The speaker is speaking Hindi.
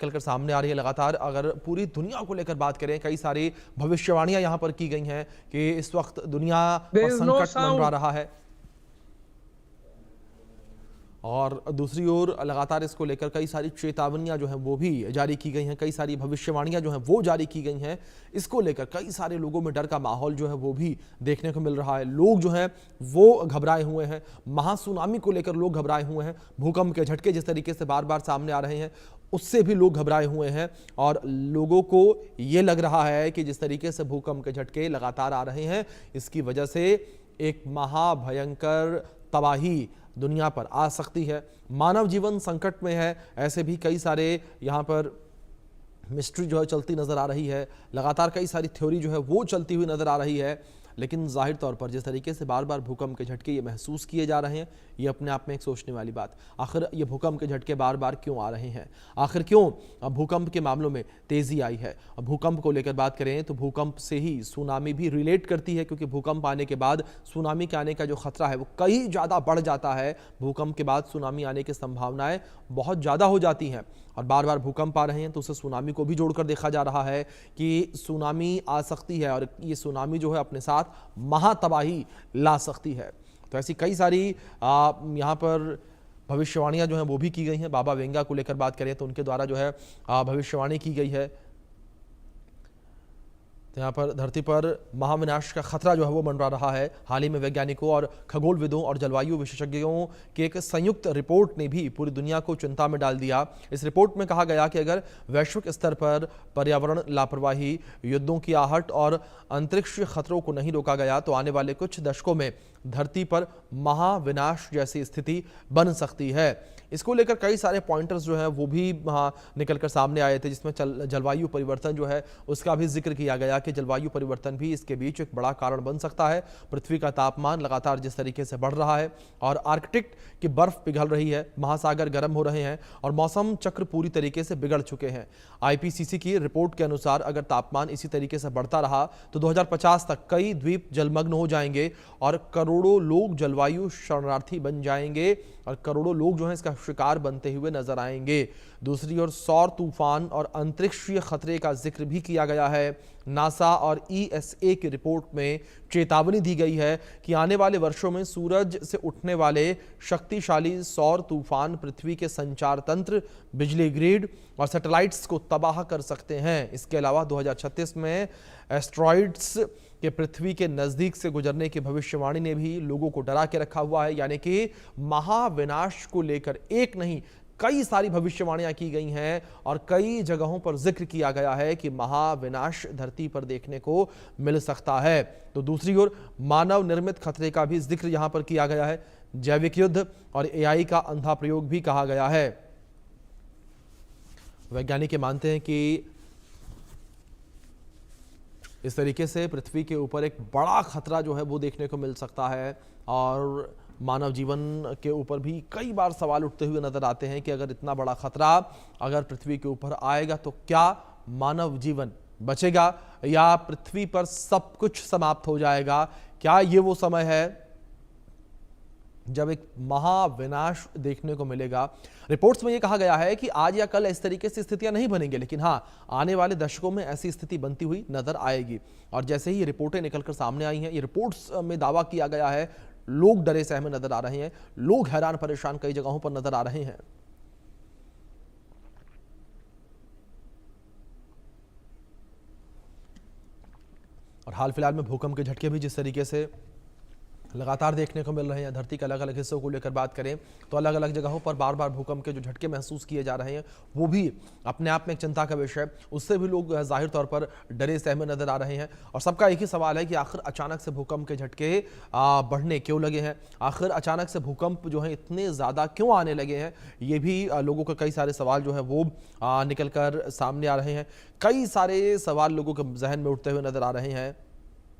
निकल कर सामने आ रही है लगातार। अगर पूरी दुनिया को लेकर बात करें, कई सारी भविष्यवाणियां यहां पर की गई हैं कि इस वक्त दुनिया पर There is no संकट मंडरा sound. रहा है और दूसरी ओर लगातार इसको लेकर कई सारी चेतावनियां जो हैं वो भी जारी की गई हैं, कई सारी भविष्यवाणियां जो हैं वो जारी की गई हैं। इसको लेकर कई सारे लोगों में डर का माहौल जो है वो भी देखने को मिल रहा है। लोग जो हैं वो घबराए हुए हैं, महासुनामी को लेकर लोग घबराए हुए हैं। भूकंप के झटके जिस तरीके से बार बार सामने आ रहे हैं उससे भी लोग घबराए हुए हैं और लोगों को ये लग रहा है कि जिस तरीके से भूकंप के झटके लगातार आ रहे हैं इसकी वजह से एक महाभयंकर तबाही दुनिया पर आ सकती है। मानव जीवन संकट में है, ऐसे भी कई सारे यहाँ पर मिस्ट्री जो है चलती नजर आ रही है। लगातार कई सारी थ्योरी जो है वो चलती हुई नजर आ रही है, लेकिन जाहिर तौर पर जिस तरीके से बार बार भूकंप के झटके ये महसूस किए जा रहे हैं, ये अपने आप में एक सोचने वाली बात। आखिर ये भूकंप के झटके बार बार क्यों आ रहे हैं? आखिर क्यों भूकंप के मामलों में तेजी आई है? भूकंप को लेकर बात करें तो भूकंप से ही सुनामी भी रिलेट करती है, क्योंकि भूकंप आने के बाद सुनामी के आने का जो खतरा है वो कई ज़्यादा बढ़ जाता है। भूकंप के बाद सुनामी आने की संभावनाएं बहुत ज़्यादा हो जाती हैं और बार बार भूकंप आ रहे हैं तो उसे सुनामी को भी जोड़कर देखा जा रहा है कि सुनामी आ सकती है और ये सुनामी जो है अपने साथ महातबाही ला सकती है। तो ऐसी कई सारी यहाँ पर भविष्यवाणियां जो हैं वो भी की गई हैं। बाबा वेंगा को लेकर बात करें तो उनके द्वारा जो है भविष्यवाणी की गई है। तो यहाँ पर धरती पर महाविनाश का खतरा जो है वो मंडरा रहा है। हाल ही में वैज्ञानिकों और खगोलविदों और जलवायु विशेषज्ञों की एक संयुक्त रिपोर्ट ने भी पूरी दुनिया को चिंता में डाल दिया। इस रिपोर्ट में कहा गया कि अगर वैश्विक स्तर पर पर्यावरण लापरवाही, युद्धों की आहट और अंतरिक्ष खतरों को नहीं रोका गया तो आने वाले कुछ दशकों में धरती पर महाविनाश जैसी स्थिति बन सकती है। इसको लेकर कई सारे पॉइंटर्स जो हैं वो भी वहाँ निकलकर सामने आए थे, जिसमें जलवायु परिवर्तन जो है उसका भी जिक्र किया गया कि जलवायु परिवर्तन भी इसके बीच एक बड़ा कारण बन सकता है। पृथ्वी का तापमान लगातार जिस तरीके से बढ़ रहा है और आर्कटिक की बर्फ पिघल रही है, महासागर गर्म हो रहे हैं और मौसम चक्र पूरी तरीके से बिगड़ चुके हैं। आईपीसीसी की रिपोर्ट के अनुसार अगर तापमान इसी तरीके से बढ़ता रहा तो 2050 तक कई द्वीप जलमग्न हो जाएंगे और करोड़ों लोग जलवायु शरणार्थी बन जाएंगे और करोड़ों लोग जो हैं इसका शिकार बनते हुए नजर आएंगे। दूसरी ओर सौर तूफान और अंतरिक्षीय खतरे का जिक्र भी किया गया है। नासा और ईएसए की रिपोर्ट में चेतावनी दी गई है कि आने वाले वर्षों में सूरज से उठने वाले शक्तिशाली सौर तूफान पृथ्वी के संचार तंत्र, बिजली ग्रिड और सैटेलाइट्स को तबाह कर सकते हैं। इसके अलावा 2036 में एस्ट्रॉइड्स के पृथ्वी के नजदीक से गुजरने की भविष्यवाणी ने भी लोगों को डरा के रखा हुआ है। यानी कि महाविनाश को लेकर एक नहीं कई सारी भविष्यवाणियां की गई हैं और कई जगहों पर जिक्र किया गया है कि महाविनाश धरती पर देखने को मिल सकता है। तो दूसरी ओर मानव निर्मित खतरे का भी जिक्र यहां पर किया गया है। जैविक युद्ध और एआई का अंधा प्रयोग भी कहा गया है। वैज्ञानिक मानते हैं कि इस तरीके से पृथ्वी के ऊपर एक बड़ा खतरा जो है वो देखने को मिल सकता है और मानव जीवन के ऊपर भी कई बार सवाल उठते हुए नजर आते हैं कि अगर इतना बड़ा खतरा अगर पृथ्वी के ऊपर आएगा तो क्या मानव जीवन बचेगा या पृथ्वी पर सब कुछ समाप्त हो जाएगा? क्या ये वो समय है जब एक महाविनाश देखने को मिलेगा? रिपोर्ट्स में यह कहा गया है कि आज या कल इस तरीके से स्थितियां नहीं बनेंगी, लेकिन हाँ आने वाले दशकों में ऐसी स्थिति बनती हुई नजर आएगी। और जैसे ही ये रिपोर्टें निकलकर सामने आई हैं, ये रिपोर्ट्स में दावा किया गया है, लोग डरे सहमे नजर आ रहे हैं, लोग हैरान परेशान कई जगहों पर नजर आ रहे हैं। और हाल फिलहाल में भूकंप के झटके भी जिस तरीके से लगातार देखने को मिल रहे हैं, धरती के अलग अलग हिस्सों को लेकर बात करें तो अलग अलग जगहों पर बार बार भूकंप के जो झटके महसूस किए जा रहे हैं वो भी अपने आप में एक चिंता का विषय है। उससे भी लोग जाहिर तौर पर डरे सहमे नजर आ रहे हैं और सबका एक ही सवाल है कि आखिर अचानक से भूकंप के झटके बढ़ने क्यों लगे हैं? आखिर अचानक से भूकंप जो है इतने ज़्यादा क्यों आने लगे हैं? ये भी लोगों के कई सारे सवाल जो है वो निकल कर सामने आ रहे हैं। कई सारे सवाल लोगों के जहन में उठते हुए नजर आ रहे हैं।